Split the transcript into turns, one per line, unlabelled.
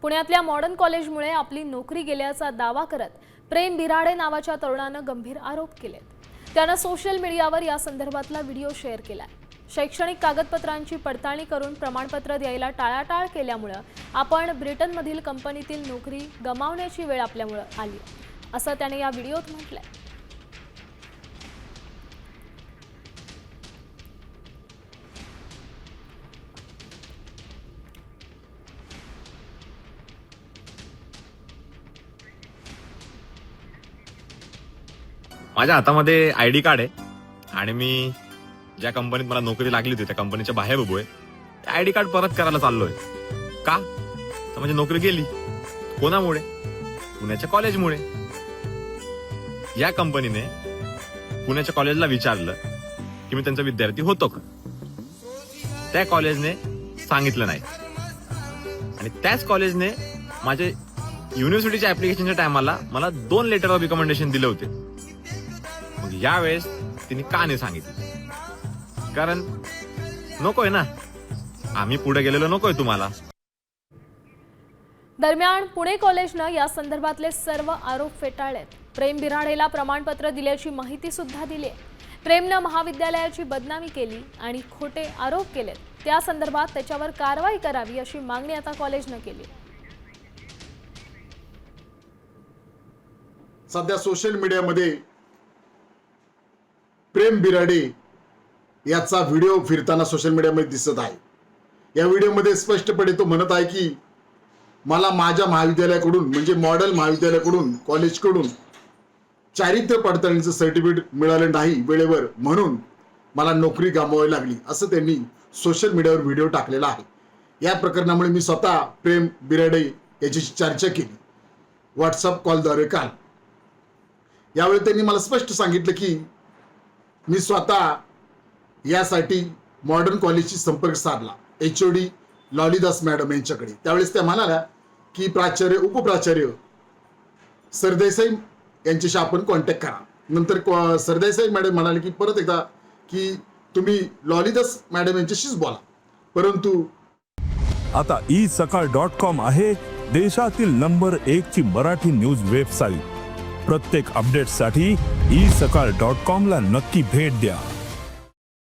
पुण्यातल्या मॉडर्न कॉलेजमुळे आपली नोकरी गेल्याचा दावा करत प्रेम बिराडे नावाच्या तरुणानं गंभीर आरोप केलेत। त्यानं सोशल मीडियावर या संदर्भातला व्हिडिओ शेअर केलाय। शैक्षणिक कागदपत्रांची पडताळणी करून प्रमाणपत्र द्यायला टाळाटाळ केल्यामुळे आपण ब्रिटनमधील कंपनीतील नोकरी गमावण्याची वेळ आपल्यामुळे आली, असं त्याने या व्हिडिओत म्हटलंय।
माझ्या हातामध्ये आयडी कार्ड आहे आणि मी ज्या कंपनीत मला नोकरी लागली होती त्या कंपनीच्या बाहेर उभो आहे। आयडी कार्ड परत करायला चाललोय। का तर म्हणजे नोकरी गेली कोणामुळे? पुण्याच्या कॉलेजमुळे। या कंपनीने पुण्याच्या कॉलेजला विचारलं की मी त्यांचा विद्यार्थी होतो का। त्या कॉलेजने सांगितलं नाही आणि त्याच कॉलेजने माझे युनिव्हर्सिटीच्या ऍप्लिकेशनच्या टायमाला मला 2 लेटर ऑफ रिकमेंडेशन दिले होते। मग यावेळेस तिने का नाही सांगितलं? कारण नकोय ना, आम्ही पुढे गेलेलो नकोय तुम्हाला।
दरम्यान पुणे कॉलेजनं या संदर्भातले सर्व आरोप फेटाळलेत। प्रेम बिराडेला प्रमाणपत्र दिल्याची माहिती सुद्धा दिली आहे। प्रेमनं महाविद्यालयाची बदनामी केली आणि खोटे आरोप केलेत। त्या संदर्भात त्याच्यावर कारवाई करावी अशी मागणी आता कॉलेजनं केली।
सध्या सोशल मीडियामध्ये प्रेम बिराडे याचा व्हिडिओ फिरताना सोशल मीडियामध्ये दिसत आहे। या व्हिडिओमध्ये स्पष्टपणे तो म्हणत आहे की मला माझ्या महाविद्यालयाकडून म्हणजे मॉडेल महाविद्यालयाकडून कॉलेजकडून चारित्र्य पडताळणीचं सर्टिफिकेट मिळालं नाही वेळेवर, म्हणून मला नोकरी गमावावी लागली, असं त्यांनी सोशल मीडियावर व्हिडिओ टाकलेला आहे। या प्रकरणामुळे मी स्वतः प्रेम बिराडे याच्याशी चर्चा केली व्हॉट्सअप कॉलद्वारे काल। यावेळी त्यांनी मला स्पष्ट सांगितलं की मी स्वतः यासाठी मॉडर्न कॉलेजशी संपर्क साधला HOD लॉलीदास मॅडम यांच्याकडे। त्यावेळेस त्या म्हणाल्या की प्राचार्य उपप्राचार्य सरदेसाई यांच्याशी आपण कॉन्टॅक्ट करा। नंतर सरदेसाई मॅडम म्हणाले की परत एकदा की तुम्ही लॉलीदास मॅडम यांच्याशीच बोला। परंतु
आता isakal.com आहे देशातील नंबर 1 ची मराठी न्यूज वेबसाईट। प्रत्येक अपडेटसाठी isakal.com ला नक्की भेट द्या।